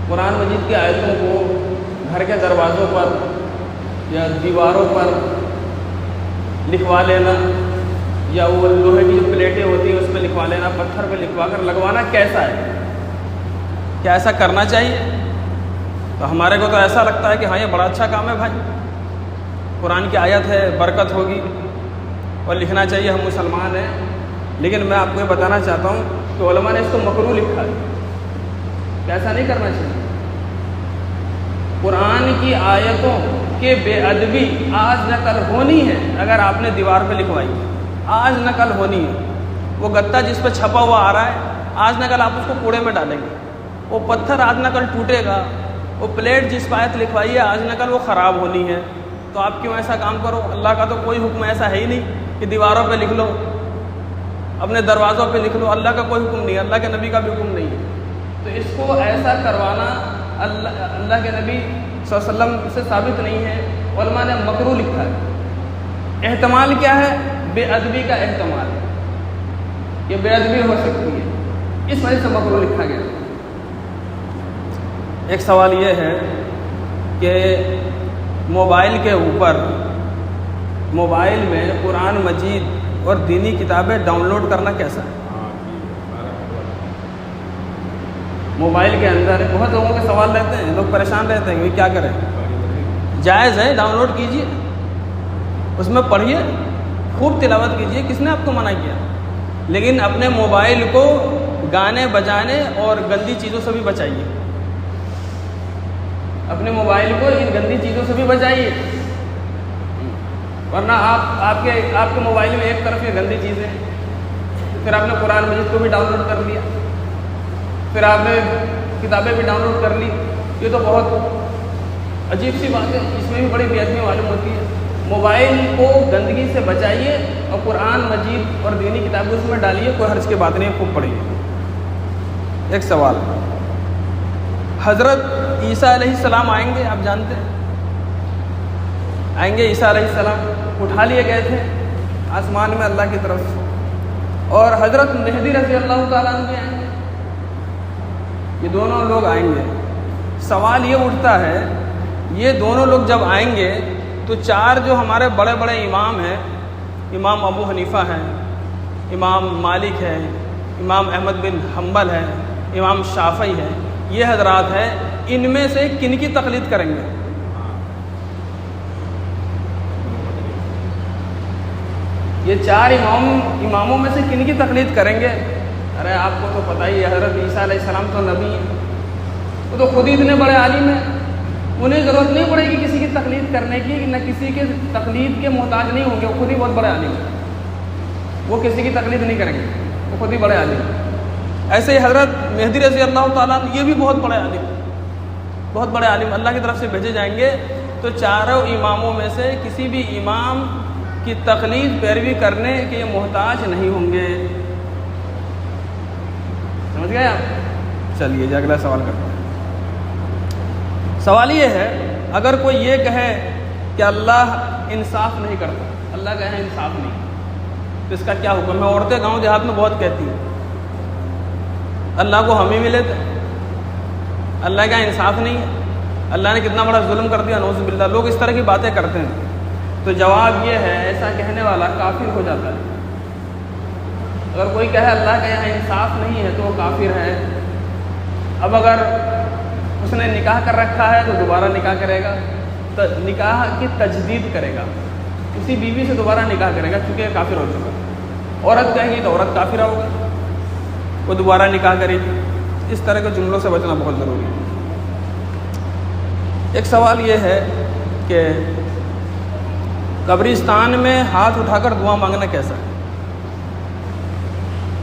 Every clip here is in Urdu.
قرآن مجید کی آیتوں کو گھر کے دروازوں پر یا دیواروں پر لکھوا لینا، یا وہ لوہے کی جو پلیٹیں ہوتی ہیں اس پہ لکھوا لینا، پتھر پہ لکھوا کر لگوانا کیسا ہے؟ کیا ایسا کرنا چاہیے؟ تو ہمارے کو تو ایسا لگتا ہے کہ ہاں یہ بڑا اچھا کام ہے بھائی، قرآن کی آیت ہے، برکت ہوگی اور لکھنا چاہیے، ہم مسلمان ہیں۔ لیکن میں آپ کو یہ بتانا چاہتا ہوں کہ علماء نے اس کو مکروہ لکھا ہے کہ ایسا نہیں کرنا چاہیے۔ قرآن کی آیتوں کے بے ادبی آج نقل ہونی ہے، اگر آپ نے دیوار پہ لکھوائی آج نقل ہونی ہے۔ وہ گتا جس پہ چھپا ہوا آ رہا ہے آج نقل آپ اس کو کوڑے میں ڈالیں گے، وہ پتھر آج نقل ٹوٹے گا، وہ پلیٹ جس پہ آیت لکھوائی ہے آج نقل وہ خراب ہونی ہے۔ تو آپ کیوں ایسا کام کرو؟ اللہ کا تو کوئی حکم ایسا ہے ہی نہیں کہ دیواروں پہ لکھ لو، اپنے دروازوں پہ لکھ لو، اللہ کا کوئی حکم نہیں ہے، اللہ کے نبی کا بھی حکم نہیں ہے۔ تو اس کو ایسا کروانا اللہ کے نبی صلی اللہ علیہ وسلم سے ثابت نہیں ہے، علماء نے مکروہ لکھا ہے۔ احتمال کیا ہے؟ بے ادبی کا احتمال، یہ بے ادبی ہو سکتی ہے، اس وجہ سے مکروہ لکھا گیا۔ ایک سوال یہ ہے کہ موبائل کے اوپر، موبائل میں قرآن مجید اور دینی کتابیں ڈاؤن لوڈ کرنا کیسا ہے؟ موبائل کے اندر بہت لوگوں کے سوال رہتے ہیں، لوگ پریشان رہتے ہیں کہ کیا کریں۔ جائز ہے، ڈاؤن لوڈ کیجئے، اس میں پڑھیے، خوب تلاوت کیجئے، کس نے آپ کو منع کیا؟ لیکن اپنے موبائل کو گانے بجانے اور گندی چیزوں سے بھی بچائیے، اپنے موبائل کو ان گندی چیزوں سے بھی بچائیے، ورنہ آپ کے موبائل میں ایک طرف یہ گندی چیزیں، پھر آپ نے قرآن مجید کو بھی ڈاؤن لوڈ کر لیا، پھر آپ نے کتابیں بھی ڈاؤن لوڈ کر لی، یہ تو بہت عجیب سی بات ہے، اس میں بھی بڑی بے ادبی معلوم ہوتی ہے۔ موبائل کو گندگی سے بچائیے اور قرآن مجید اور دینی کتابیں اس میں ڈالیے، کوئی حرج کی بات نہیں، خوب پڑھیے۔ ایک سوال، حضرت عیسیٰ علیہ السلام آئیں گے، آپ جانتے ہیں آئیں گے عیسیٰ علیہ السلام، اٹھا لیے گئے تھے آسمان میں اللہ کی طرف، اور حضرت مہدی رضی اللہ تعالیٰ عنہ بھی آئیں گے، یہ دونوں لوگ آئیں گے۔ سوال یہ اٹھتا ہے، یہ دونوں لوگ جب آئیں گے تو چار جو ہمارے بڑے بڑے امام ہیں، امام ابو حنیفہ ہیں، امام مالک ہے، امام احمد بن حنبل ہے، امام شافعی ہے، یہ حضرات ہیں، ان میں سے کن کی تقلید کریں گے؟ یہ چار اماموں میں سے کن کی تقلید کریں گے؟ ارے آپ کو تو پتہ ہی ہے، حضرت عیسیٰ علیہ السلام تو نبی ہیں، وہ تو خود ہی اتنے بڑے عالم ہیں، انہیں ضرورت نہیں پڑے گی کسی کی تقلید کرنے کی، نہ کسی کے تقلید کے محتاج نہیں ہوں گے، وہ خود ہی بہت بڑے عالم ہیں، وہ کسی کی تقلید نہیں کریں گے، وہ خود ہی بڑے عالم ہیں۔ ایسے ہی حضرت مہدی رضی اللہ تعالیٰ یہ بھی بہت بڑے عالم، بہت بڑے عالم اللہ کی طرف سے بھیجے جائیں گے، تو چاروں اماموں میں سے کسی بھی امام کی تقلید پیروی کرنے کے محتاج نہیں ہوں گے۔ سمجھ گئے آپ؟ چلیے جی اگلا سوال کرتے ہیں۔ سوال یہ ہے، اگر کوئی یہ کہے کہ اللہ انصاف نہیں کرتا، اللہ کہے انصاف نہیں، تو اس کا کیا حکم ہے؟ عورتیں گاؤں دیہات میں بہت کہتی ہیں اللہ کو ہم ہی ملے تھے، اللہ کا انصاف نہیں ہے، اللہ نے کتنا بڑا ظلم کر دیا، نعوذ باللہ، لوگ اس طرح کی باتیں کرتے ہیں۔ تو جواب یہ ہے، ایسا کہنے والا کافر ہو جاتا ہے۔ اگر کوئی کہے اللہ کا یہاں انصاف نہیں ہے تو وہ کافر ہے۔ اب اگر اس نے نکاح کر رکھا ہے تو دوبارہ نکاح کرے گا، تو نکاح کی تجدید کرے گا، اسی بیوی سے دوبارہ نکاح کرے گا، چونکہ کافر ہو چکا۔ عورت کہے گی تو عورت کافرہ ہوگی، وہ دوبارہ نکاح کرے گی۔ اس طرح کے جملوں سے بچنا بہت ضروری ہے۔ ایک سوال یہ ہے کہ قبرستان میں ہاتھ اٹھا کر دعا مانگنا کیسا ہے؟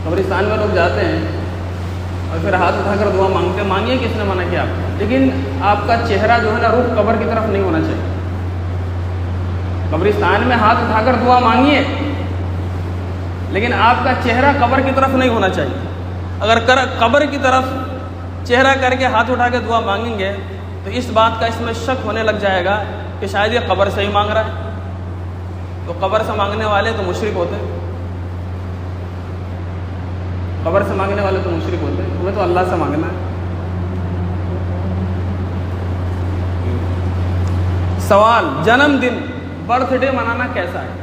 قبرستان میں لوگ جاتے ہیں اور پھر ہاتھ اٹھا کر دعا مانگتے ہیں، مانگیے، کس نے منع کیا آپ کو؟ لیکن آپ کا چہرہ جو ہے نا رخ قبر کی طرف نہیں ہونا چاہیے۔ قبرستان میں ہاتھ اٹھا کر دعا مانگیے، لیکن آپ کا چہرہ قبر کی طرف نہیں ہونا چاہیے۔ اگر قبر کی طرف چہرہ کر کے ہاتھ اٹھا کے دعا مانگیں گے تو اس بات کا اس میں شک ہونے لگ جائے گا کہ شاید یہ قبر سے ہی مانگ رہا ہے، تو قبر سے مانگنے والے تو مشرک ہوتے ہیں، قبر سے مانگنے والے تو مشرک ہوتے ہیں، ہمیں تو اللہ سے مانگنا ہے۔ سوال، جنم دن برتھ ڈے منانا کیسا ہے؟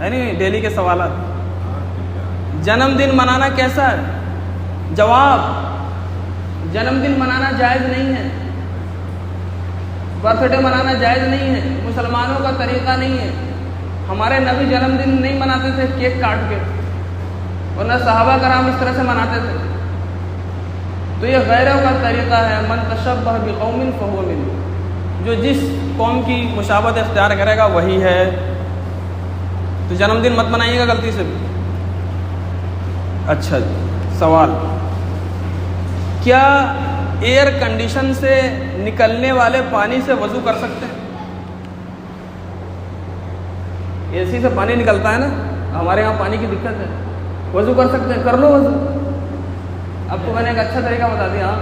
یعنی ڈیلی کے سوالات. جنم دن منانا کیسا ہے؟ جواب، جنم دن منانا جائز نہیں ہے، برتھ ڈے منانا جائز نہیں ہے، مسلمانوں کا طریقہ نہیں ہے. ہمارے نبی جنم دن نہیں مناتے تھے کیک کاٹ کے، ورنہ صحابہ کرام اس طرح سے مناتے تھے. تو یہ غیروں کا طریقہ ہے. من تشبہ بقوم فہو منہم، جو جس قوم کی مشابہت اختیار کرے گا وہی ہے. تو جنم دن مت منائیے گا غلطی سے بھی. اچھا جی، سوال، کیا ایئر کنڈیشن سے نکلنے والے پانی سے وضو کر سکتے ہیں؟ اے سی سے پانی نکلتا ہے نا، ہمارے یہاں پانی کی دقت ہے، وضو کر سکتے ہیں؟ کر لو وضو. اب تو میں نے ایک اچھا طریقہ بتا دیا.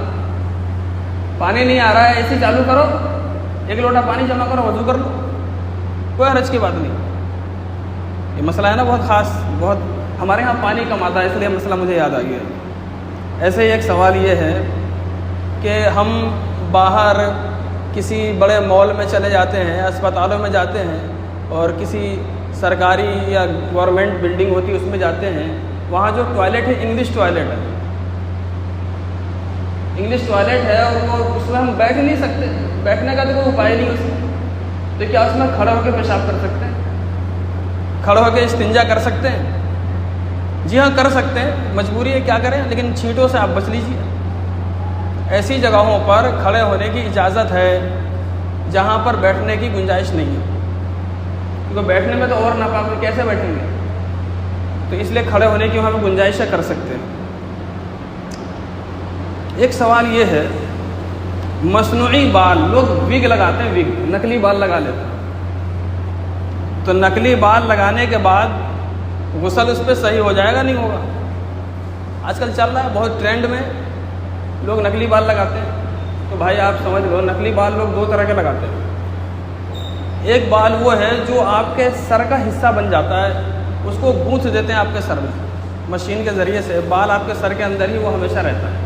پانی نہیں آ رہا ہے، اے سی چالو کرو، 1 لوٹا پانی جمع کرو، وضو کر لو، کوئی حرج کی بات نہیں. یہ مسئلہ ہے نا بہت خاص، بہت ہمارے یہاں پانی کم آتا ہے، اس لیے مسئلہ مجھے یاد آ گیا. ایسے ہی ایک سوال یہ ہے کہ ہم باہر کسی بڑے مال میں چلے جاتے ہیں، اسپتالوں میں جاتے ہیں، اور کسی سرکاری یا گورنمنٹ بلڈنگ ہوتی ہے اس میں جاتے ہیں. وہاں جو ٹوائلٹ ہے انگلش ٹوائلٹ ہے، انگلش ٹوائلٹ ہے، اور وہ اس میں ہم بیٹھ نہیں سکتے، بیٹھنے کا تو کوئی اپائے نہیں اس میں. تو کیا اس میں کھڑے ہو کے پیشاب کر سکتے ہیں؟ کھڑے ہو کے استنجا کر سکتے ہیں؟ جی ہاں کر سکتے ہیں، مجبوری ہے کیا کریں، لیکن چھینٹوں سے آپ بچ لیجیے. ایسی جگہوں پر کھڑے ہونے کی اجازت ہے جہاں پر بیٹھنے کی گنجائش نہیں ہے، کیونکہ بیٹھنے میں تو اور ناپاک ہے، کیسے بیٹھیں گے؟ تو اس لیے کھڑے ہونے کی وہاں پہ گنجائشیں کر سکتے ہیں. ایک سوال یہ ہے، مصنوعی بال، لوگ وگ لگاتے ہیں، وگ نقلی بال لگا لیتے ہیں. تو نقلی بال لگانے کے بعد غسل اس پہ صحیح ہو جائے گا نہیں ہوگا؟ آج کل چل رہا ہے بہت ٹرینڈ میں، لوگ نقلی بال لگاتے ہیں. تو بھائی آپ سمجھ لو، نقلی بال لوگ 2 طرح کے لگاتے ہیں. ایک بال وہ ہے جو آپ کے سر کا حصہ بن جاتا ہے، اس کو گونتھ دیتے ہیں آپ کے سر میں مشین کے ذریعے سے، بال آپ کے سر کے اندر ہی وہ ہمیشہ رہتا ہے،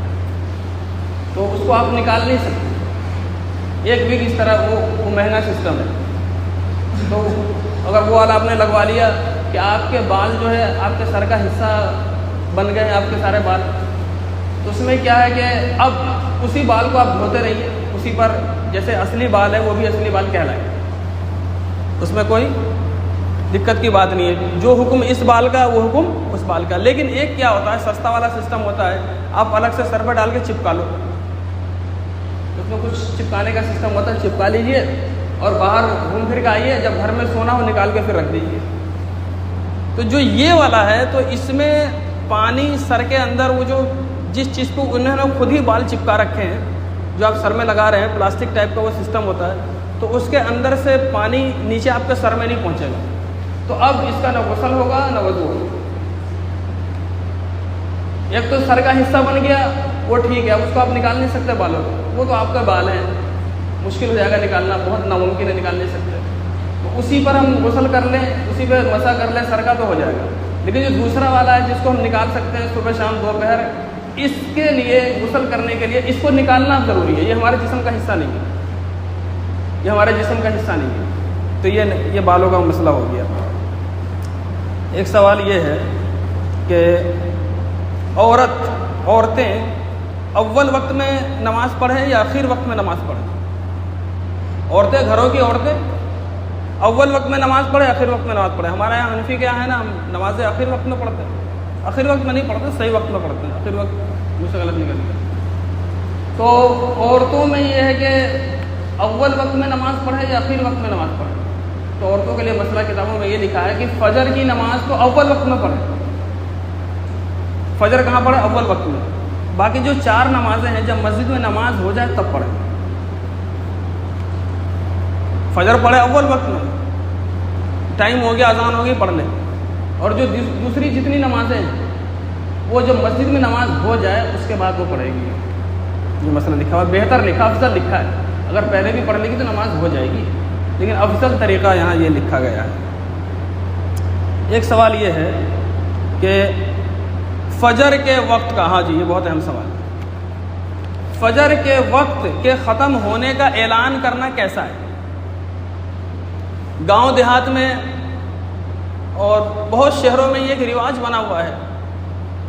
تو اس کو آپ نکال نہیں سکتے. ایک وگ اس طرح وہ مہنگا سسٹم ہے. تو اگر وہ والا آپ نے لگوا لیا کہ آپ کے بال جو ہے آپ کے سر کا حصہ بن گئے ہیں آپ کے سارے بال، تو اس میں کیا ہے کہ اب اسی بال کو آپ دھوتے رہیے، اسی پر جیسے اصلی بال ہے وہ بھی اصلی بال کہلائے، اس میں کوئی دقت کی بات نہیں ہے. جو حکم اس بال کا وہ حکم اس بال کا. لیکن ایک کیا ہوتا ہے، سستا والا سسٹم ہوتا ہے، آپ الگ سے سر پہ ڈال کے چپکا لو، اس میں کچھ چپکانے کا سسٹم ہوتا ہے، چپکا لیجئے اور باہر گھوم پھر کے آئیے، جب گھر میں سونا ہو نکال کے پھر رکھ دیجیے. تو جو یہ والا ہے تو اس میں پانی سر کے اندر، وہ جو جس چیز کو انہوں نے خود ہی بال چپکا رکھے ہیں، جو آپ سر میں لگا رہے ہیں، پلاسٹک ٹائپ کا وہ سسٹم ہوتا ہے، تو اس کے اندر سے پانی نیچے آپ کے سر میں نہیں پہنچے گا. تو اب اس کا نہ غسل ہوگا نہ وضو ہوگا. ایک تو سر کا حصہ بن گیا وہ ٹھیک ہے، اس کو آپ نکال نہیں سکتے بالوں کو، وہ تو آپ کا بال ہیں، مشکل ہو جائے گا نکالنا، بہت ناممکن ہے، نکال نہیں سکتے. تو اسی پر ہم غسل کر لیں، اسی پہ مسح کر لیں سر کا تو ہو جائے گا. لیکن جو دوسرا والا ہے جس کو ہم نکال سکتے ہیں صبح شام دوپہر، اس کے لیے غسل کرنے کے لیے اس کو نکالنا ضروری ہے. یہ ہمارے جسم کا حصہ نہیں ہے، یہ ہمارے جسم کا حصہ نہیں ہے. تو یہ بالوں کا مسئلہ ہو گیا. ایک سوال یہ ہے کہ عورتیں اول وقت میں نماز پڑھیں یا آخر وقت میں نماز پڑھیں؟ عورتیں، گھروں کی عورتیں اول وقت میں نماز پڑھیں آخر وقت میں نماز پڑھیں؟ ہمارے یہاں حنفی کیا ہے نا، ہم نمازیں آخر وقت میں پڑھتے ہیں. آخر وقت میں نہیں پڑھتے، صحیح وقت میں پڑھتے ہیں. آخر وقت مجھ سے غلط نکل گیا. تو عورتوں میں یہ ہے کہ اول وقت میں نماز پڑھیں یا آخر وقت میں نماز پڑھیں؟ تو عورتوں کے لیے مسئلہ کتابوں میں یہ لکھا ہے کہ فجر کی نماز کو اول وقت میں پڑھیں. فجر کہاں پڑھیں؟ اول وقت میں. باقی جو 4 نمازیں ہیں جب مسجد میں نماز ہو جائے تب پڑھیں. فجر پڑھے اول وقت میں، ٹائم ہو گیا، اذان ہو گئی، پڑھ لیں. اور جو دوسری جتنی نمازیں ہیں وہ جب مسجد میں نماز ہو جائے اس کے بعد وہ پڑھے گی. یہ مسئلہ لکھا ہوا، بہتر لکھا، افضل لکھا ہے. اگر پہلے بھی پڑھ لے گی تو نماز ہو جائے گی، لیکن افضل طریقہ یہاں یہ لکھا گیا ہے. ایک سوال یہ ہے کہ فجر کے وقت کا، ہاں جی یہ بہت اہم سوال ہے، فجر کے وقت کے ختم ہونے کا اعلان کرنا کیسا ہے؟ گاؤں دیہات میں اور بہت شہروں میں یہ ایک رواج بنا ہوا ہے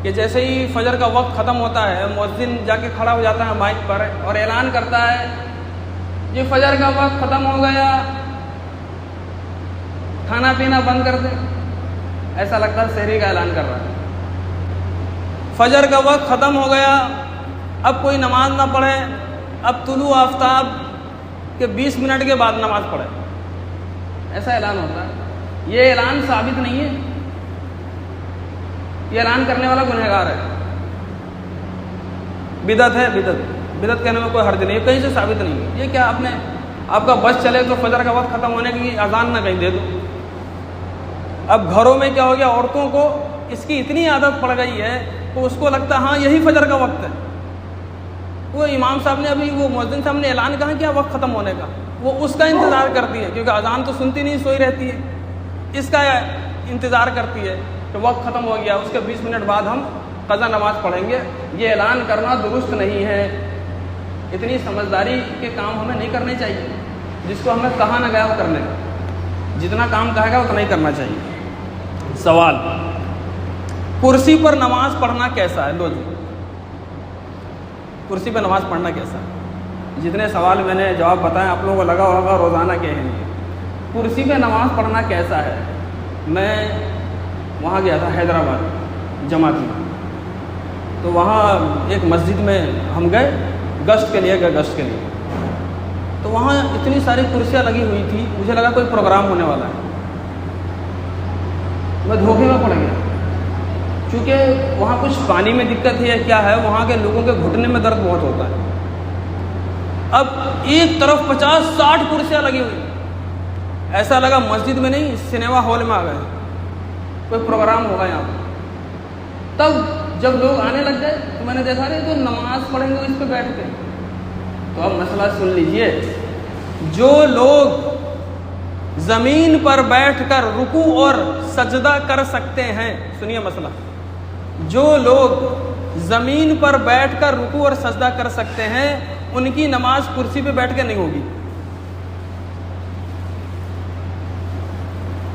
کہ جیسے ہی فجر کا وقت ختم ہوتا ہے مؤذن جا کے کھڑا ہو جاتا ہے مائک پر اور اعلان کرتا ہے یہ فجر کا وقت ختم ہو گیا، کھانا پینا بند کر دیں. ایسا لگتا ہے سحری کا اعلان کر رہا ہے. فجر کا وقت ختم ہو گیا، اب کوئی نماز نہ پڑھے، اب طلوع آفتاب کے 20 منٹ کے بعد نماز پڑھے، ایسا اعلان ہوتا ہے. یہ اعلان ثابت نہیں ہے، یہ اعلان کرنے والا گنہگار ہے، بدعت ہے. بدعت کہنے میں کوئی حرج نہیں ہے، کہیں سے ثابت نہیں ہے. یہ کیا آپ کا بس چلے تو فجر کا وقت ختم ہونے کی اذان نہ کہیں دے دو. اب گھروں میں کیا ہو گیا، عورتوں کو اس کی اتنی عادت پڑ گئی ہے کہ اس کو لگتا ہے ہاں یہی فجر کا وقت ہے. وہ امام صاحب نے ابھی وہ مؤذن صاحب نے اعلان کہا کیا وقت ختم ہونے کا، وہ اس کا انتظار کرتی ہے کیونکہ اذان تو سنتی نہیں، سوئی رہتی ہے. اس کا انتظار کرتی ہے کہ وقت ختم ہو گیا، اس کے 20 منٹ بعد ہم قضا نماز پڑھیں گے. یہ اعلان کرنا درست نہیں ہے. اتنی سمجھداری کے کام ہمیں نہیں کرنے چاہیے. جس کو ہمیں کہا نہ گیا وہ کرنے کا، جتنا کام کہے گا اتنا ہی کرنا چاہیے. سوال، کرسی پر نماز پڑھنا کیسا ہے؟ لو جی، کرسی پہ نماز پڑھنا کیسا ہے؟ جتنے سوال میں نے جواب بتائے آپ لوگوں کو لگا ہوگا روزانہ کے ہیں. کرسی پہ نماز پڑھنا کیسا ہے؟ میں وہاں گیا تھا حیدرآباد جماعت میں، تو وہاں ایک مسجد میں ہم گئے گشت کے لیے، تو وہاں اتنی ساری کرسیاں لگی ہوئی تھی، مجھے لگا کوئی پروگرام ہونے والا ہے. میں دھوکے میں پڑ گیا چونکہ وہاں کچھ پانی میں دقت ہے کیا ہے، وہاں کے لوگوں کے گھٹنے میں درد بہت ہوتا ہے. اب ایک طرف 50-60 کرسیاں لگی ہوئی، ایسا لگا مسجد میں نہیں سنیما ہال میں آ گئے، کوئی پروگرام ہوگا یہاں پر. تب جب لوگ آنے لگ گئے تو میں نے دیکھا نہیں تو نماز پڑھیں گے اس پہ بیٹھ کے. تو اب مسئلہ سن لیجئے، جو لوگ زمین پر بیٹھ کر رکوع اور سجدہ کر سکتے ہیں، سنیے مسئلہ، جو لوگ زمین پر بیٹھ کر رکوع اور سجدہ کر سکتے ہیں ان کی نماز کرسی پہ بیٹھ کے نہیں ہوگی.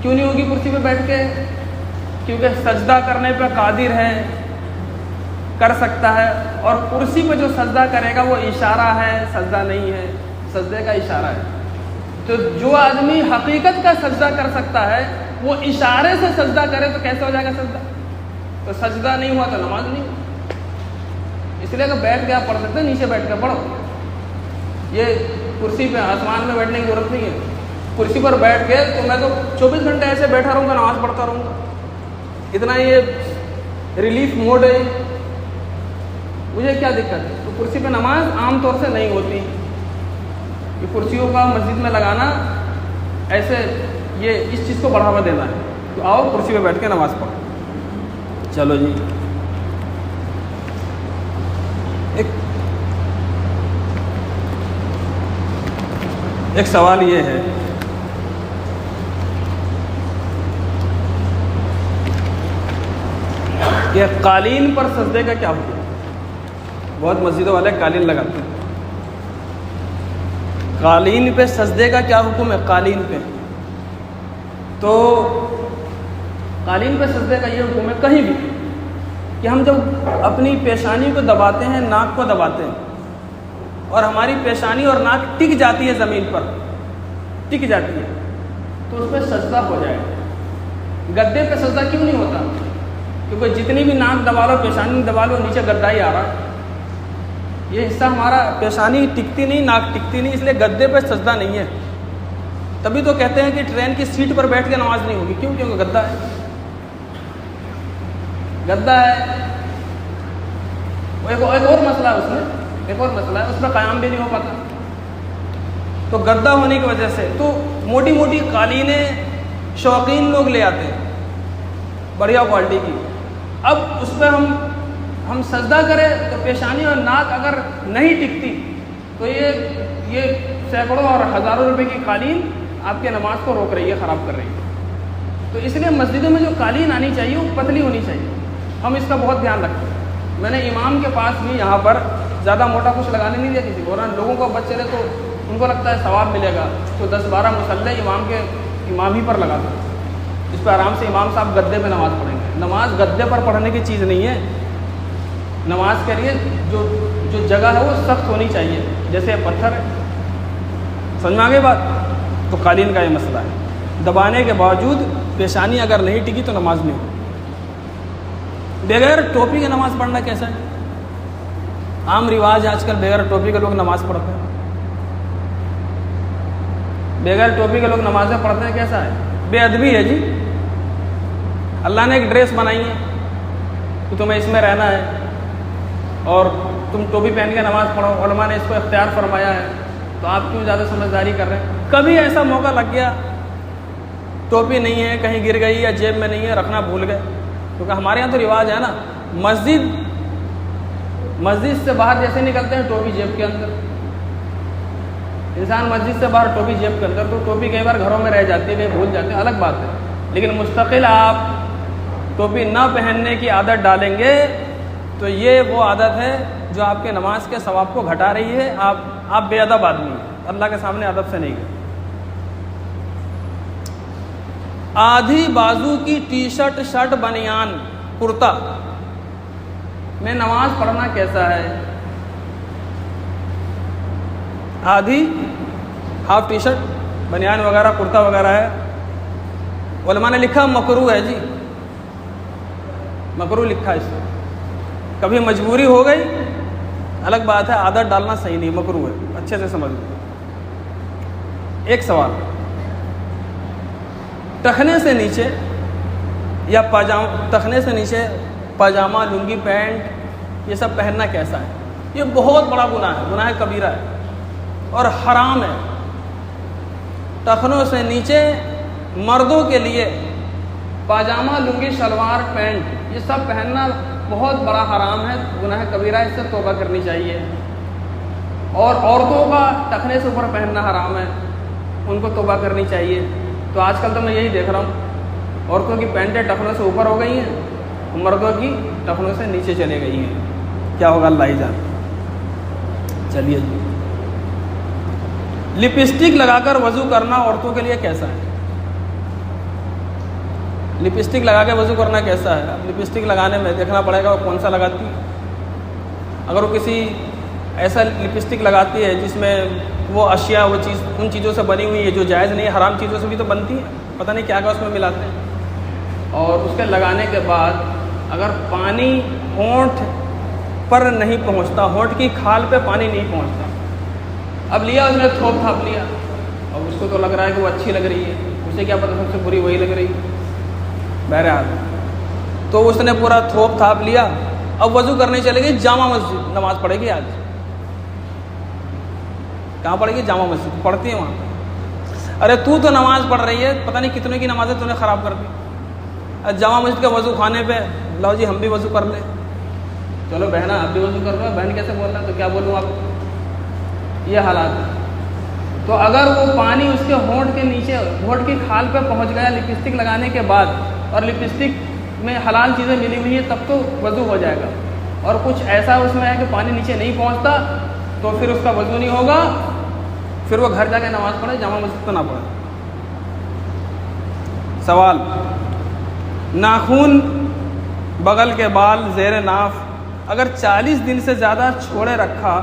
کیوں نہیں ہوگی کرسی پہ بیٹھ کے؟ کیونکہ سجدہ کرنے پہ قادر ہے، کر سکتا ہے، اور کرسی پہ جو سجدہ کرے گا وہ اشارہ ہے، سجدہ نہیں ہے، سجدے کا اشارہ ہے. تو جو آدمی حقیقت کا سجدہ کر سکتا ہے وہ اشارے سے سجدہ کرے تو کیسے ہو جائے گا سجدہ؟ تو سجدہ نہیں ہوا تو نماز نہیں. اس لیے کہ بیٹھ کے آپ پڑھ سکتے ہیں، نیچے بیٹھ کے پڑھو. یہ کرسی پہ آسمان میں بیٹھنے کی ضرورت نہیں ہے. کرسی پر بیٹھ کے تو میں تو 24 گھنٹے ایسے بیٹھا رہوں گا، نماز پڑھتا رہوں گا. اتنا یہ ریلیف موڈ ہے، مجھے کیا دقت ہے؟ تو کرسی پہ نماز عام طور سے نہیں ہوتی. یہ کرسیوں کا مسجد میں لگانا ایسے یہ اس چیز کو بڑھاوا دینا ہے. تو آؤ کرسی پہ بیٹھ کے نماز پڑھو. چلو جی، ایک سوال یہ ہے کہ قالین پر سجدے کا کیا حکم ہے؟ بہت مسجدوں والے قالین لگاتے ہیں. قالین پہ سجدے کا کیا حکم ہے؟ قالین پہ تو قالین پہ سجدے کا یہ حکم ہے کہیں بھی کہ ہم جب اپنی پیشانی کو دباتے ہیں، ناک کو دباتے ہیں اور ہماری پیشانی اور ناک ٹک جاتی ہے، زمین پر ٹک جاتی ہے، تو اس پہ سجدہ ہو جائے. گدے پہ سجدہ کیوں نہیں ہوتا؟ کیونکہ جتنی بھی ناک دبا لو، پیشانی دبا لو، نیچے گدا ہی آ رہا ہے. یہ حصہ ہمارا پیشانی ٹکتی نہیں، ناک ٹکتی نہیں، اس لیے گدے پہ سجدہ نہیں ہے. تبھی تو کہتے ہیں کہ ٹرین کی سیٹ پر بیٹھ کے نماز نہیں ہوگی. کیوں؟ کیونکہ گدا ہے، گدا ہے. ایک اور مسئلہ ہے اس میں، ایک اور مسئلہ ہے اس میں قیام بھی نہیں ہو پاتا. تو گدا ہونے کی وجہ سے تو موٹی موٹی قالینیں شوقین لوگ لے آتے ہیں بڑھیا کوالٹی کی. اب اس پہ ہم سجدہ کریں تو پیشانی اور ناک اگر نہیں ٹکتی تو یہ سینکڑوں اور ہزاروں روپے کی قالین آپ کے نماز کو روک رہی ہے، خراب کر رہی ہے. تو اس لیے مسجدوں میں جو قالین آنی چاہیے وہ پتلی ہونی چاہیے. ہم اس کا بہت دھیان رکھتے ہیں. میں نے امام کے پاس بھی یہاں پر زیادہ موٹا کچھ لگانے نہیں دیا کسی کو، اور لوگوں کو بچے رہے تو ان کو لگتا ہے ثواب ملے گا، تو 10-12 مصلے امام کے امام ہی پر لگا دو، اس پہ آرام سے امام صاحب گدے پہ نماز پڑھیں گے۔ نماز گدے پر پڑھنے کی چیز نہیں ہے، نماز کے لیے جو جگہ ہے وہ سخت ہونی چاہیے، جیسے پتھر ہے، سمجھ میں آ گئی بات؟ تو قالین کا یہ مسئلہ ہے، دبانے کے باوجود پیشانی اگر نہیں ٹکی تو نماز نہیں ہوگی۔ بغیر ٹوپی کی نماز پڑھنا کیسا ہے؟ عام رواج ہے آج کل بغیر ٹوپی کے لوگ نماز پڑھتے ہیں، بغیر ٹوپی کے لوگ نمازیں پڑھتے ہیں، کیسا ہے؟ بے ادبی ہے جی۔ اللہ نے ایک ڈریس بنائی ہے کہ تمہیں اس میں رہنا ہے اور تم ٹوپی پہن کے نماز پڑھو، علماء نے اس کو اختیار فرمایا ہے، تو آپ کیوں زیادہ سمجھداری کر رہے ہیں؟ کبھی ایسا موقع لگ گیا ٹوپی نہیں ہے، کہیں گر گئی یا جیب میں نہیں ہے، رکھنا بھول گئے، کیونکہ ہمارے یہاں تو رواج ہے نا، مسجد سے باہر جیسے نکلتے ہیں ٹوپی جیب کے اندر، انسان مسجد سے باہر ٹوپی جیب کے اندر، تو ٹوپی کئی بار گھروں میں رہ جاتی ہے، کہیں بھول جاتے ہیں، الگ بات ہے، لیکن مستقل آپ ٹوپی نہ پہننے کی عادت ڈالیں گے تو یہ وہ عادت ہے جو آپ کے نماز کے ثواب کو گھٹا رہی ہے، آپ بے ادب آدمی ہیں، اللہ کے سامنے ادب سے نہیں گئے۔ آدھی بازو کی ٹی شرٹ، شرٹ، بنیان، کرتا میں نماز پڑھنا کیسا ہے؟ آدھی ہاف ٹی شرٹ، بنیان وغیرہ، کرتا وغیرہ ہے، علماء نے لکھا مکروہ ہے جی، مکروہ لکھا اس سے، کبھی مجبوری ہو گئی الگ بات ہے، عادت ڈالنا صحیح نہیں، مکروہ ہے، اچھے سے سمجھ لو۔ ایک سوال، ٹخنے سے نیچے یا ٹخنے سے نیچے پاجامہ، لنگی، پینٹ، یہ سب پہننا کیسا ہے؟ یہ بہت بڑا گناہ ہے، گناہ کبیرہ ہے اور حرام ہے۔ ٹخنوں سے نیچے مردوں کے لیے پاجامہ، لنگی، شلوار، پینٹ، یہ سب پہننا بہت بڑا حرام ہے، گناہ کبیرہ ہے، اس سے توبہ کرنی چاہیے۔ اور عورتوں کا ٹخنے سے اوپر پہننا حرام ہے، ان کو توبہ کرنی چاہیے۔ تو آج کل تو میں یہی دیکھ رہا ہوں، عورتوں کی پینٹیں ٹخنوں سے اوپر ہو گئی ہیں، مردوں کی ٹخنوں سے نیچے چلے گئی ہیں، کیا ہوگا اللہ ہی جانے۔ چلیے جی، لپسٹک لگا کر وضو کرنا عورتوں کے لیے کیسا ہے؟ لپسٹک لگا کے وضو کرنا کیسا ہے؟ اب لپسٹک لگانے میں دیکھنا پڑے گا وہ کون سا لگاتی ہے۔ اگر وہ کسی ایسا لپسٹک لگاتی ہے جس میں وہ اشیاء، وہ چیز ان چیزوں سے بنی ہوئی ہے جو جائز نہیں ہے، حرام چیزوں سے بھی تو بنتی ہے، پتہ نہیں کیا اس میں ملاتے ہیں، اور اس کے لگانے کے بعد اگر پانی ہونٹ پر نہیں پہنچتا، ہونٹ کی کھال پہ پانی نہیں پہنچتا، اب لیا اس نے تھوپ تھاپ لیا، اور اس کو تو لگ رہا ہے کہ وہ اچھی لگ رہی ہے، اسے کیا پتہ سب سے بری وہی لگ رہی ہے، بہرحال تو اس نے پورا تھوپ تھاپ لیا، اب وضو کرنے چلے گی جامع مسجد، نماز پڑھے گی، آج کہاں پڑھے گی؟ جامع مسجد پڑھتی ہے وہاں۔ ارے تو نماز پڑھ رہی ہے، پتہ نہیں کتنے کی نمازیں تو نے خراب کر دی، جامع مسجد کے وضو خانے پہ لاؤ جی ہم بھی وضو کر لیں، چلو بہنا آپ بھی وضو کر رہے ہو، بہن کیسے بول رہا ہے تو کیا بولوں آپ کو، یہ حالات ہے۔ تو اگر وہ پانی اس کے ہونٹ کے نیچے، ہونٹ کی کھال پہ پہنچ گیا لپسٹک لگانے کے بعد، اور لپسٹک میں حلال چیزیں ملی ہوئی ہیں، تب تو وضو ہو جائے گا، اور کچھ ایسا اس میں ہے کہ پانی نیچے نہیں پہنچتا تو پھر اس کا وضو نہیں ہوگا، پھر وہ گھر جا کے نماز پڑھے، جامع مسجد تو نہ پڑھے۔ سوال، ناخن، بغل کے بال، زیر ناف اگر 40 دن سے زیادہ چھوڑے رکھا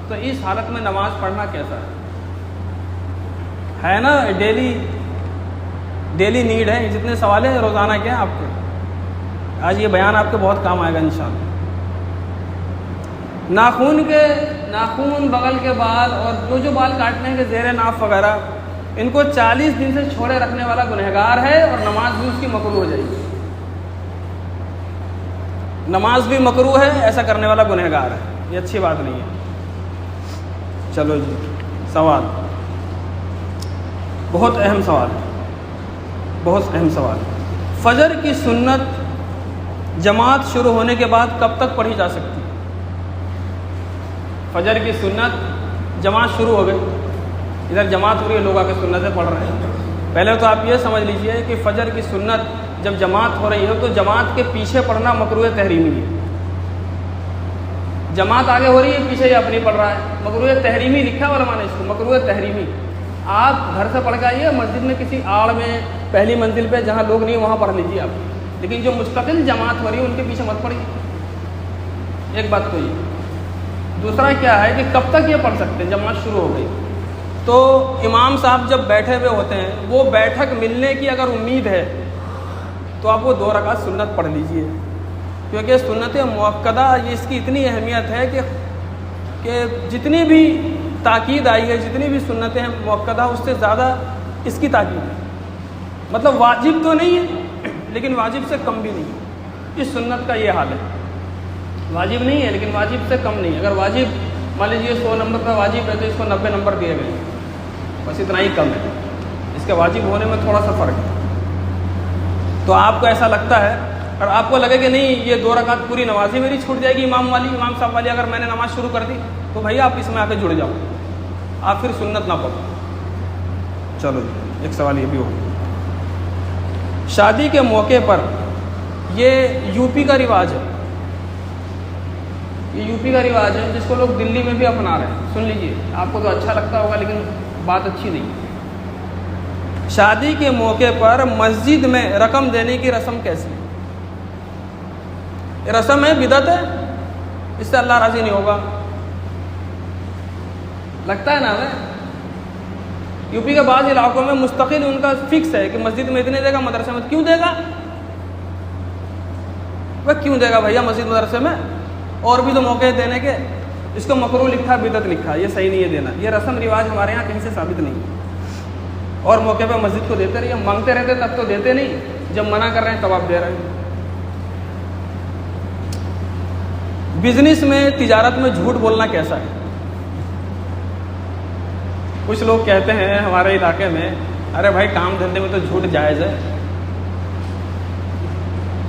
تو اس حالت میں نماز پڑھنا کیسا ہے نا؟ ڈیلی نیڈ ہے، جتنے سوال ہیں روزانہ کے ہیں آپ کے، آج یہ بیان آپ کے بہت کام آئے گا انشاءاللہ۔ ناخون، بغل کے بال اور جو بال کاٹنے کے زیر ناف وغیرہ، ان کو 40 دن سے چھوڑے رکھنے والا گنہگار ہے، اور نماز بھی اس کی مکروہ ہو جائے گی، نماز بھی مکروہ ہے، ایسا کرنے والا گنہگار ہے، یہ اچھی بات نہیں ہے۔ چلو جی، سوال بہت اہم سوال ہے، بہت اہم سوال ہے۔ فجر کی سنت جماعت شروع ہونے کے بعد کب تک پڑھی جا سکتی ہے؟ فجر کی سنت جماعت شروع ہو گئی، ادھر جماعت ہو رہی ہے، لوگ آ کے سنتیں پڑھ رہے ہیں، پہلے تو آپ یہ سمجھ لیجئے کہ فجر کی سنت جب جماعت ہو رہی ہے تو جماعت کے پیچھے پڑھنا مکروہ تحریمی ہے، جماعت آگے ہو رہی ہے، پیچھے یہ اپنی پڑھ رہا ہے، مکروہ تحریمی لکھا ہے علماء نے اس کو، مکروہ تحریمی۔ آپ گھر سے پڑھ کے آئیے، مسجد میں کسی آڑ میں پہلی منزل پہ جہاں لوگ نہیں وہاں پڑھ لیجیے آپ، لیکن جو مستقل جماعت ہو رہی ہے ان کے پیچھے مت پڑھیے. ایک بات تو یہ. دوسرا کیا ہے کہ کب تک یہ پڑھ سکتے ہیں؟ جماعت شروع ہو گئی تو امام صاحب جب بیٹھے ہوئے ہوتے ہیں، وہ بیٹھک ملنے کی اگر امید ہے تو آپ وہ 2 رکعت سنت پڑھ لیجئے، کیونکہ سنت مؤکدہ یہ اس کی اتنی اہمیت ہے کہ جتنی بھی تاکید آئی ہے، جتنی بھی سنتیں ہیں مؤکدہ، اس سے زیادہ اس کی تاکید ہے. مطلب واجب تو نہیں ہے لیکن واجب سے کم بھی نہیں. اس سنت کا یہ حال ہے، واجب نہیں ہے لیکن واجب سے کم نہیں. اگر واجب مان لیجیے 100 نمبر کا واجب ہے تو اس کو 90 نمبر دیے گئے، بس اتنا ہی کم ہے. اس کے واجب ہونے میں تھوڑا سا فرق ہے. تو آپ کو ایسا لگتا ہے اور آپ کو لگے کہ نہیں یہ 2 رکعت پوری نماز ہی میری چھوٹ جائے گی امام صاحب والی، اگر میں نے نماز شروع کر دی تو بھائی آپ اس میں آ کے جڑ جاؤ، آپ پھر سنت نہ پڑھو. چلو جی، ایک سوال یہ بھی ہو. شادی کے موقع پر یہ یو پی کا رواج ہے، یہ یو پی کا رواج ہے جس کو لوگ دلی میں بھی اپنا رہے ہیں. سن لیجئے، آپ کو تو اچھا لگتا ہوگا لیکن بات اچھی نہیں. شادی کے موقع پر مسجد میں رقم دینے کی رسم کیسی ہے؟ یہ رسم ہے، بدعت ہے، اس سے اللہ راضی نہیں ہوگا. لگتا ہے نا ہمیں. یو پی کے بعض علاقوں میں مستقل ان کا فکس ہے کہ مسجد میں اتنے دے گا، مدرسے میں کیوں دے گا؟ وہ کیوں دے گا بھیا مسجد مدرسے میں؟ اور بھی تو موقع ہیں دینے کے. اس کو مکروہ لکھا، بدعت لکھا، یہ صحیح نہیں ہے دینا. یہ رسم رواج ہمارے یہاں کہیں سے ثابت نہیں ہے. اور موقع پہ مسجد کو دیتے رہیے. مانگتے رہتے تب تو دیتے نہیں، جب منع کر رہے ہیں تب آپ دے رہے ہیں. بزنس میں، تجارت میں جھوٹ بولنا کیسا ہے؟ کچھ لوگ کہتے ہیں ہمارے علاقے میں، ارے بھائی کام دھندے میں تو جھوٹ جائز ہے.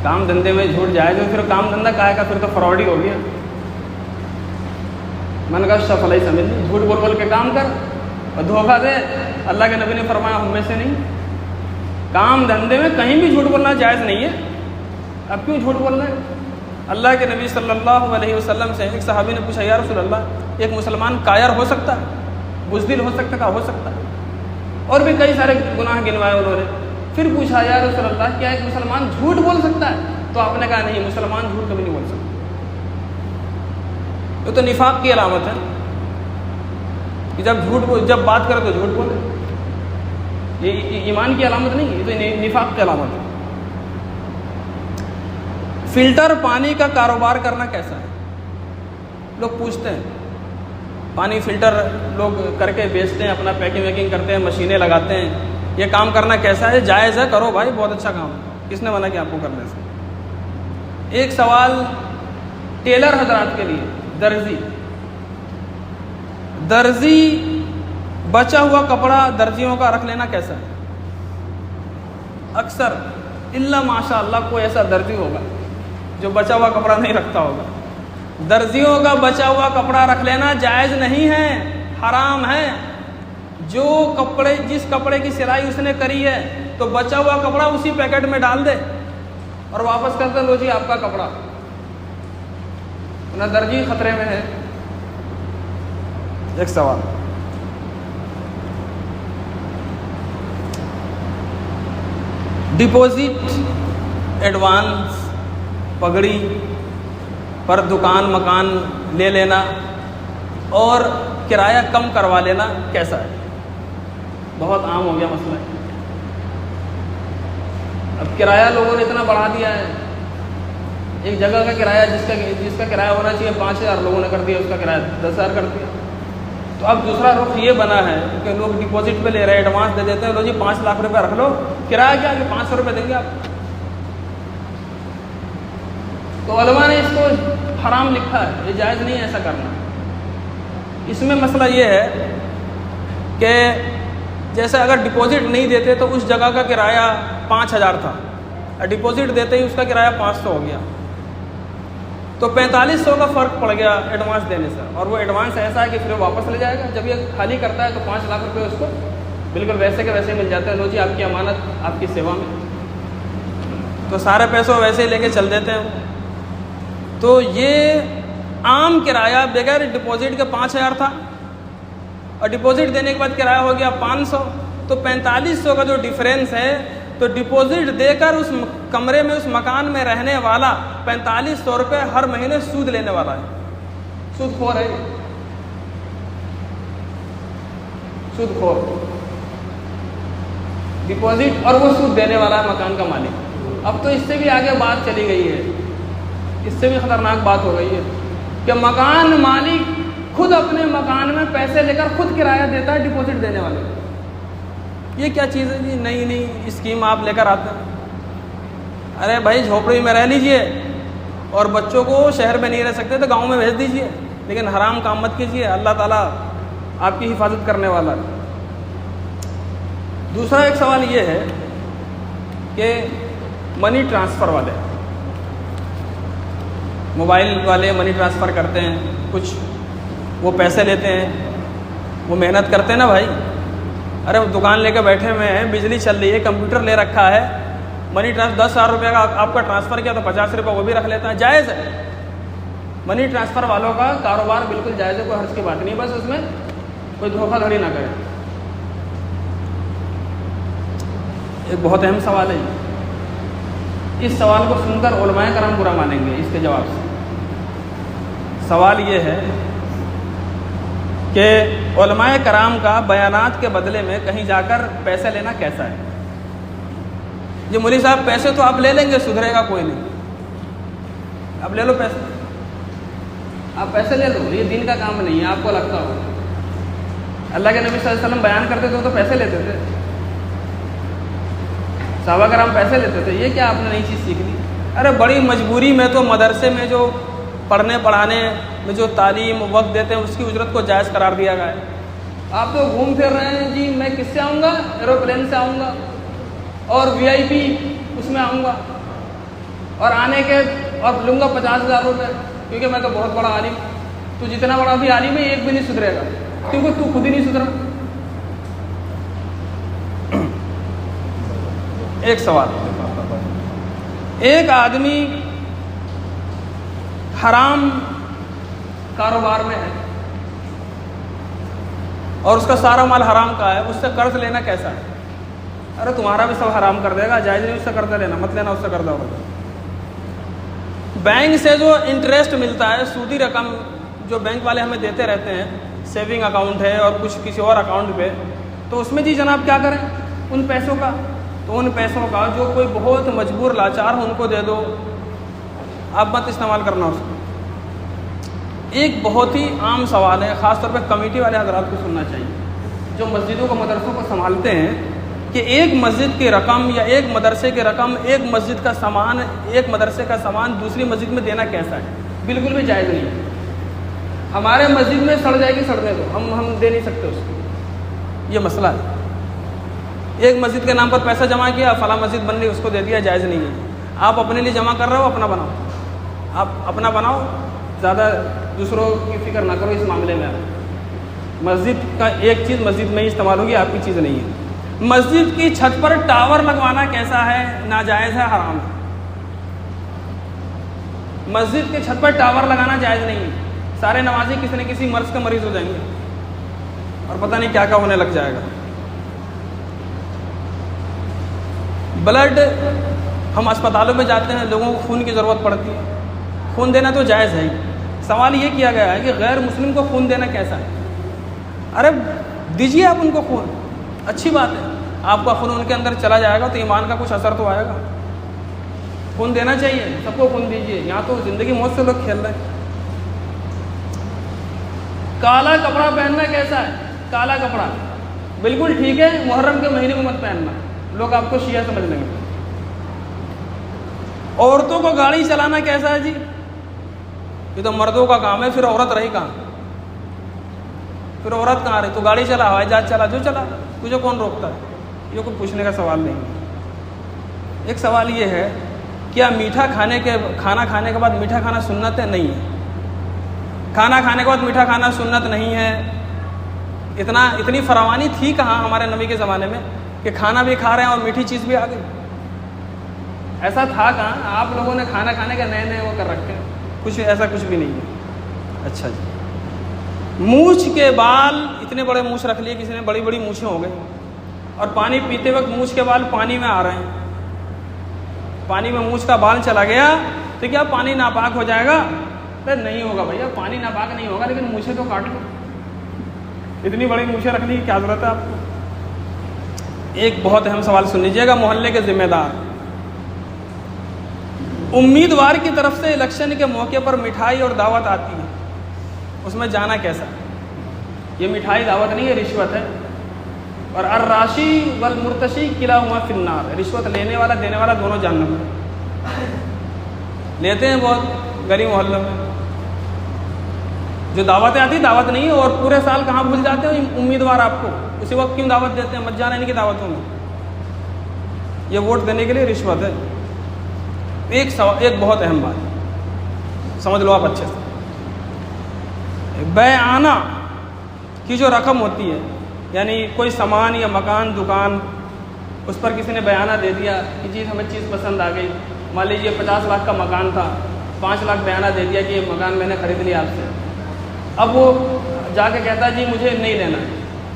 کام دھندے میں جھوٹ جائز ہے، پھر کام دھندا کہے کا؟ پھر تو فراڈ ہی ہو گیا. من کا شف علیہ سمجھ نہیں، جھوٹ بول بول کے کام کر اور دھوکہ دے. اللہ کے نبی نے فرمایا ہم میں سے نہیں. کام دھندے میں کہیں بھی جھوٹ بولنا جائز نہیں ہے. اب کیوں جھوٹ بولنا ہے؟ اللہ کے نبی صلی اللہ علیہ وسلم سے ایک صحابی نے پوچھا، یا رسول اللہ، ایک مسلمان کائر ہو سکتا ہے، بزدل ہو سکتا ہے؟ کہا ہو سکتا ہے. اور بھی کئی سارے گناہ گنوائے انہوں نے. پھر پوچھا، یا رسول اللہ، کیا ایک مسلمان جھوٹ بول سکتا ہے؟ تو آپ نے کہا نہیں، مسلمان جھوٹ کبھی نہیں بول سکتا. یہ تو نفاق کی علامت ہے کہ جب بات کرے تو جھوٹ بولے. یہ ایمان کی علامت نہیں، یہ تو نفاق کی علامت ہے. فلٹر پانی کا کاروبار کرنا کیسا ہے؟ لوگ پوچھتے ہیں. پانی فلٹر لوگ کر کے بیچتے ہیں، اپنا پیکنگ ویکنگ کرتے ہیں، مشینیں لگاتے ہیں. یہ کام کرنا کیسا ہے؟ جائز ہے، کرو بھائی، بہت اچھا کام ہے. کس نے منع کیا آپ کو کرنے سے؟ ایک سوال ٹیلر حضرات کے لیے. درزی بچا ہوا کپڑا درزیوں کا رکھ لینا کیسا ہے؟ اکثر الا ماشاء اللہ کوئی ایسا درزی ہوگا جو بچا ہوا کپڑا نہیں رکھتا ہوگا. درزیوں کا بچا ہوا کپڑا رکھ لینا جائز نہیں ہے، حرام ہے. جس کپڑے کی سلائی اس نے کری ہے تو بچا ہوا کپڑا اسی پیکٹ میں ڈال دے اور واپس کر دے، لو جی آپ کا کپڑا. نہ درزی خطرے میں ہے. ایک سوال، ڈپوزٹ ایڈوانس پگڑی پر دکان مکان لے لینا اور کرایہ کم کروا لینا کیسا ہے؟ بہت عام ہو گیا مسئلہ. اب کرایہ لوگوں نے اتنا بڑھا دیا ہے. ایک جگہ کا کرایہ جس کا کرایہ ہونا چاہیے 5,000 لوگوں نے کر دیا، اس کا کرایہ 10,000 کر دیا. تو اب دوسرا رخ یہ بنا ہے کہ لوگ ڈپوزٹ پہ لے رہے ہیں، ایڈوانس دے دیتے ہیں، لو جی 5 لاکھ روپے رکھ لو، کرایہ کیا کہ 500 روپے دیں گے آپ. تو علماء نے اس کو حرام لکھا ہے، یہ جائز نہیں ہے ایسا کرنا. اس میں مسئلہ یہ ہے کہ جیسے اگر ڈپوزٹ نہیں دیتے تو اس جگہ کا کرایہ 5,000 تھا، ڈپوزٹ دیتے ہی اس کا کرایہ 500 ہو گیا، تو 4500 کا فرق پڑ گیا ایڈوانس دینے سے. اور وہ ایڈوانس ایسا ہے کہ پھر واپس لے جائے گا. جب یہ خالی کرتا ہے تو 5 لاکھ روپے اس کو بالکل ویسے کے ویسے مل جاتے ہیں، لو جی آپ کی امانت آپ کی سیوا میں. تو سارے پیسے ویسے ہی لے کے چل دیتے ہیں. تو یہ عام کرایہ بغیر ڈپوزٹ کے 5,000 تھا، اور ڈپازٹ دینے کے بعد کرایہ ہو گیا 500، تو 4500 کا جو ڈفرینس ہے، تو ڈپازٹ دے کر اس کمرے میں، اس مکان میں رہنے والا 4500 روپے ہر مہینے سود لینے والا ہے، سود خور ہے، سود خور ڈپازٹ، اور وہ سود دینے والا ہے مکان کا مالک۔ اب تو اس سے بھی آگے بات چلی گئی ہے، اس سے بھی خطرناک بات ہو گئی ہے کہ مکان مالک خود اپنے مکان میں پیسے لے کر خود کرایہ دیتا ہے ڈپازٹ دینے والے۔ یہ کیا چیز ہے جی؟ نئی نئی اسکیم آپ لے کر آتے ہیں۔ ارے بھائی جھوپڑی میں رہ لیجئے، اور بچوں کو شہر میں نہیں رہ سکتے تو گاؤں میں بھیج دیجئے، لیکن حرام کام مت کیجئے، اللہ تعالیٰ آپ کی حفاظت کرنے والا ہے۔ دوسرا ایک سوال یہ ہے کہ منی ٹرانسفر والے، موبائل والے منی ٹرانسفر کرتے ہیں، کچھ وہ پیسے لیتے ہیں، وہ محنت کرتے ہیں نا بھائی، ارے وہ دکان لے کے بیٹھے ہوئے ہیں، بجلی چل رہی ہے، کمپیوٹر لے رکھا ہے، منی ٹرانسفر 10,000 روپے کا آپ کا ٹرانسفر کیا تو 50 روپے وہ بھی رکھ لیتا ہے، جائز ہے۔ منی ٹرانسفر والوں کا کاروبار بالکل جائز ہے، کوئی حرج کی بات نہیں، بس اس میں کوئی دھوکہ دھڑی نہ کرے۔ ایک بہت اہم سوال ہے، اس سوال کو سن کر علماء کرام برا مانیں گے اس کے جواب سے۔ سوال یہ ہے کہ علماء کرام کا بیانات کے بدلے میں کہیں جا کر پیسے لینا کیسا ہے؟ جی مولوی صاحب پیسے تو آپ لے لیں گے، سدھرے گا کوئی نہیں، آپ لے لو پیسے، آپ پیسے لے لو، یہ دین کا کام نہیں ہے، آپ کو لگتا ہو۔ اللہ کے نبی صلی اللہ علیہ وسلم بیان کرتے تھے تو پیسے لیتے تھے، صحابہ کرام پیسے لیتے تھے، یہ کیا آپ نے نئی چیز سیکھ لی؟ ارے بڑی مجبوری میں تو مدرسے میں جو پڑھنے پڑھانے میں جو تعلیم وقت دیتے ہیں اس کی اجرت کو جائز قرار دیا گیا ہے۔ آپ تو گھوم پھر رہے ہیں جی، میں کس سے آؤں گا؟ ایروپلین سے آؤں گا، اور VIP اس میں آؤں گا، اور آنے کے اور لوں گا 50,000 روپے، کیونکہ میں تو بہت بڑا عالم۔ تو جتنا بڑا بھی عالم ہے ایک بھی نہیں سدھرے گا، کیونکہ تو خود ہی نہیں سدھرا۔ ایک سوال، ایک آدمی حرام کاروبار میں ہے اور اس کا سارا مال حرام کا ہے، اس سے قرض لینا کیسا ہے؟ ارے تمہارا بھی سب حرام کر دے گا، جائز نہیں اس سے قرض لینا، مت لینا اس سے قرض ہوگا۔ بینک سے جو انٹرسٹ ملتا ہے، سودی رقم جو بینک والے ہمیں دیتے رہتے ہیں، سیونگ اکاؤنٹ ہے اور کچھ کسی اور اکاؤنٹ پہ، تو اس میں جی جناب کیا کریں ان پیسوں کا؟ تو ان پیسوں کا جو کوئی بہت مجبور لاچار ہو ان کو دے دو، آپ مت استعمال کرنا اس کو۔ ایک بہت ہی عام سوال ہے، خاص طور پہ کمیٹی والے حضرات کو سننا چاہیے، جو مسجدوں کو مدرسوں کو سنبھالتے ہیں، کہ ایک مسجد کی رقم یا ایک مدرسے کی رقم، ایک مسجد کا سامان، ایک مدرسے کا سامان دوسری مسجد میں دینا کیسا ہے؟ بالکل بھی جائز نہیں ہے۔ ہمارے مسجد میں سڑ جائے گی، سڑنے دو، ہم دے نہیں سکتے اس کو، یہ مسئلہ ہے۔ ایک مسجد کے نام پر پیسہ جمع کیا، فلاں مسجد بن رہی اس کو دے دیا، جائز نہیں ہے۔ آپ اپنے لیے جمع کر رہے ہو، اپنا بناؤ، آپ اپنا بناؤ، زیادہ دوسروں کی فکر نہ کرو اس معاملے میں۔ مسجد کا ایک چیز مسجد میں ہی استعمال ہوگی، آپ کی چیز نہیں ہے۔ مسجد کی چھت پر ٹاور لگوانا کیسا ہے؟ ناجائز ہے، حرام ہے۔ مسجد کے چھت پر ٹاور لگانا جائز نہیں ہے، سارے نمازی کسی نہ کسی مرض کے مریض ہو جائیں گے اور پتہ نہیں کیا کیا ہونے لگ جائے گا۔ بلڈ، ہم اسپتالوں میں جاتے ہیں، لوگوں کو خون کی ضرورت پڑتی ہے، خون دینا تو جائز ہے ہی۔ سوال یہ کیا گیا ہے کہ غیر مسلم کو خون دینا کیسا ہے؟ ارے دیجیے آپ ان کو خون، اچھی بات ہے، آپ کا خون ان کے اندر چلا جائے گا تو ایمان کا کچھ اثر تو آئے گا۔ خون دینا چاہیے، سب کو خون دیجیے، یہاں تو زندگی موت سے لوگ کھیل رہے ہیں۔ کالا کپڑا پہننا کیسا ہے؟ کالا کپڑا بالکل ٹھیک ہے، محرم کے مہینے میں مت پہننا، لوگ آپ کو شیعہ سمجھ لیں گے۔ عورتوں کو گاڑی چلانا کیسا ہے جی؟ یہ تو مردوں کا کام ہے، پھر عورت رہی کہاں؟ پھر عورت کہاں رہی؟ تو گاڑی چلا، ہوائی جہاز چلا، جو چلا، تجھے کون روکتا ہے؟ یہ کوئی پوچھنے کا سوال نہیں ہے۔ ایک سوال یہ ہے، کیا کھانا کھانے کے بعد میٹھا کھانا سنت ہے؟ نہیں ہے۔ کھانا کھانے کے بعد میٹھا کھانا سنت نہیں ہے۔ اتنی فراوانی تھی کہاں ہمارے نبی کے زمانے میں کہ کھانا بھی کھا رہے ہیں اور میٹھی چیز بھی آ گئی؟ ایسا تھا کہاں؟ آپ لوگوں نے کھانا کھانے کے نئے وہ کر رکھے ہیں، ایسا کچھ بھی نہیں ہے۔ اچھا جی، مونچھ کے بال اتنے بڑے مونچھ رکھ لیے کسی نے, بڑی بڑی مونچھیں ہو گئی, اور پانی پیتے وقت مونچھ کے بال پانی میں آ رہے ہیں. پانی میں مونچھ کا بال چلا گیا تو کیا پانی ناپاک ہو جائے گا؟ نہیں ہوگا بھیا, پانی ناپاک نہیں ہوگا, لیکن مونچھیں تو کاٹ لو. اتنی بڑی مونچھیں رکھنے کی کیا ضرورت ہے آپ کو؟ ایک بہت اہم سوال سن لیجیے گا. محلے کے ذمہ دار امیدوار کی طرف سے الیکشن کے موقع پر مٹھائی اور دعوت آتی ہے, اس میں جانا کیسا؟ یہ مٹھائی دعوت نہیں ہے, رشوت ہے. اور الراشی والمرتشی کلاہما فی النار, رشوت لینے والا دینے والا دونوں جہنم میں. لیتے ہیں بہت گلی محلوں میں, جو دعوتیں آتی دعوت نہیں ہے, اور پورے سال کہاں بھول جاتے ہیں امیدوار آپ کو, اسی وقت کیوں دعوت دیتے ہیں؟ مت جانا ان کی دعوتوں میں. یہ ووٹ دینے کے لیے رشوت ہے. ایک بہت اہم بات سمجھ لو آپ اچھے سے, بیعانہ کی جو رقم ہوتی ہے, یعنی کوئی سامان یا مکان دکان, اس پر کسی نے بیعانہ دے دیا کہ چیز ہمیں چیز پسند آ گئی. مان لیجیے 50 لاکھ کا مکان تھا, 5 لاکھ بیعانہ دے دیا کہ یہ مکان میں نے خرید لیا آپ سے. اب وہ جا کے کہتا ہے جی مجھے نہیں لینا ہے,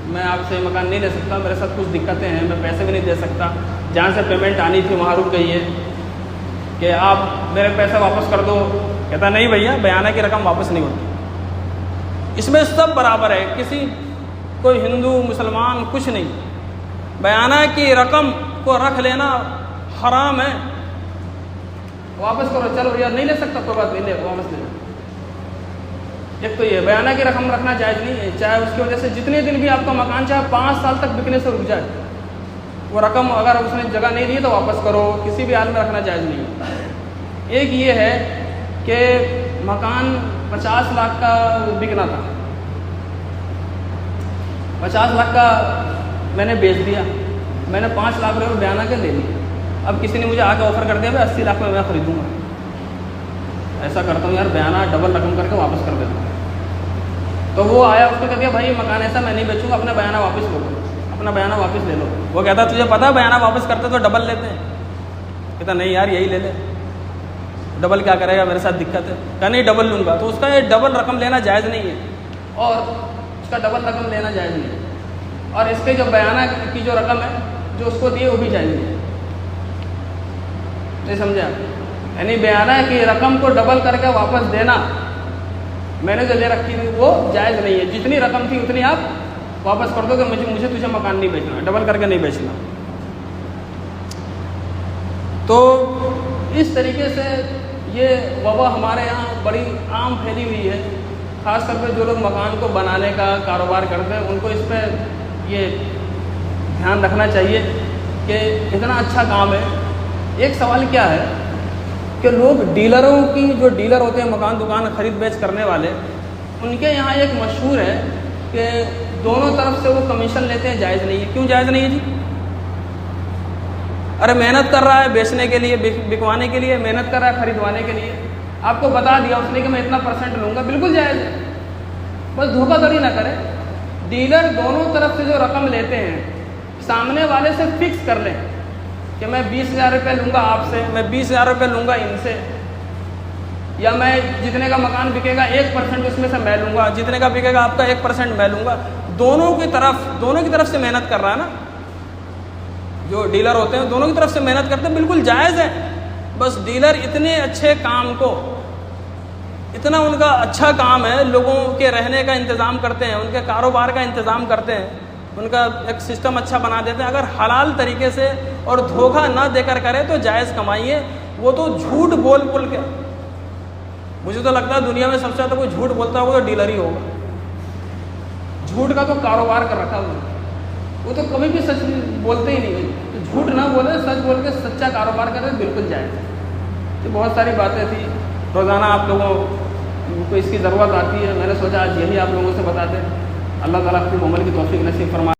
میں آپ سے مکان نہیں لے سکتا, میرے ساتھ کچھ دقتیں ہیں, میں پیسے بھی نہیں دے سکتا, جہاں سے پیمنٹ آنی تھی وہاں رک گئی ہے, کہ آپ میرے پیسے واپس کر دو. کہتا نہیں بھیا, بیعانہ کی رقم واپس نہیں ہوتی. اس میں سب برابر ہے, کسی کوئی ہندو مسلمان کچھ نہیں. بیعانہ کی رقم کو رکھ لینا حرام ہے. واپس کرو, چلو یار نہیں لے سکتا کوئی بات نہیں, لے واپس لے. ایک تو یہ بیعانہ کی رقم رکھنا جائز نہیں ہے, چاہے اس کی وجہ سے جتنے دن بھی آپ کا مکان چاہے 5 سال تک بکنے سے رک جائے, وہ رقم اگر اس نے جگہ نہیں دی تو واپس کرو, کسی بھی حال میں رکھنا جائز نہیں ہے. ایک یہ ہے کہ مکان 50 لاکھ کا بکنا تھا, 50 لاکھ کا میں نے بیچ دیا, میں نے 5 لاکھ روپے بیعانہ کے لے لیے. اب کسی نے مجھے آ کے آفر کر دیا بھائی 80 لاکھ میں خریدوں گا. ایسا کرتا ہوں یار, بیعانہ ڈبل رقم کر کے واپس کر دیتا ہوں. تو وہ آیا, اس نے کہہ دیا بھائی مکان ایسا میں نہیں بیچوں گا, اپنا بیعانہ واپس لو, اپنا بیعانہ واپس لے لو. وہ کہتا تجھے پتا ہے بیعانہ واپس کرتے تو ڈبل لیتے ہیں. کہتا نہیں یار یہی لے لے, ڈبل کیا کرے گا, میرے ساتھ دقت ہے. کہا نہیں ڈبل لوں گا. تو اس کا یہ ڈبل رقم لینا جائز نہیں ہے, اور اس کا ڈبل رقم لینا جائز نہیں ہے, اور اس کے جو بیعانہ کی جو رقم ہے جو اس کو دی وہ بھی جائز نہیں ہے. نہیں سمجھا؟ یعنی بیعانہ کی رقم کو ڈبل کر کے واپس دینا, میں نے جو لے رکھی تھی وہ جائز نہیں ہے. جتنی رقم تھی اتنی آپ واپس کر دو, کہ مجھے تجھے مکان نہیں بیچنا, ڈبل کر کے نہیں بیچنا. تو اس طریقے سے یہ وبا ہمارے یہاں بڑی عام پھیلی ہوئی ہے. خاص طور پہ جو لوگ مکان کو بنانے کا کاروبار کرتے ہیں ان کو اس پہ یہ دھیان رکھنا چاہیے کہ اتنا اچھا کام ہے. ایک سوال کیا ہے کہ لوگ ڈیلروں کی, جو ڈیلر ہوتے ہیں مکان دکان خرید بیچ کرنے والے, ان کے یہاں ایک مشہور ہے کہ دونوں طرف سے وہ کمیشن لیتے ہیں. جائز نہیں ہے. کیوں جائز نہیں ہے جی؟ ارے محنت کر رہا ہے بیچنے کے لیے, بکوانے کے لیے محنت کر رہا ہے, خریدوانے کے لیے, آپ کو بتا دیا اس نے کہ میں اتنا % لوں گا, بالکل جائز ہے. بس دھوکہ دھڑی نہ کریں. ڈیلر دونوں طرف سے جو رقم لیتے ہیں سامنے والے سے فکس کر لیں کہ میں 20,000 روپے لوں گا آپ سے, میں 20,000 روپے لوں گا ان سے, یا میں جتنے کا مکان بکے گا 1% اس میں سے میں لوں گا, جتنے کا بکے گا آپ کا 1% میں لوں گا. دونوں کی طرف سے محنت کر رہا ہے نا, جو ڈیلر ہوتے ہیں دونوں کی طرف سے محنت کرتے ہیں, بالکل جائز ہے. بس ڈیلر اتنے اچھے کام کو, اتنا ان کا اچھا کام ہے, لوگوں کے رہنے کا انتظام کرتے ہیں, ان کے کاروبار کا انتظام کرتے ہیں, ان کا ایک سسٹم اچھا بنا دیتے ہیں. اگر حلال طریقے سے اور دھوکہ نہ دے کر کرے تو جائز کمائی ہے. وہ تو جھوٹ بول کے, مجھے تو لگتا ہے دنیا میں سب سے زیادہ کوئی جھوٹ بولتا ہوگا تو ڈیلر ہی ہوگا. جھوٹ کا تو کاروبار کر رکھا ہوا, وہ تو کبھی بھی سچ بولتے ہی نہیں. تو جھوٹ نہ بولے, سچ بول کے سچا کاروبار کرے, بالکل جائز. یہ بہت ساری باتیں تھیں, روزانہ آپ لوگوں کو اس کی ضرورت آتی ہے. میں نے سوچا آج یہی آپ لوگوں سے بتا دیں. اللہ تعالیٰ اپنی عمل کی توفیق نصیب فرمائے.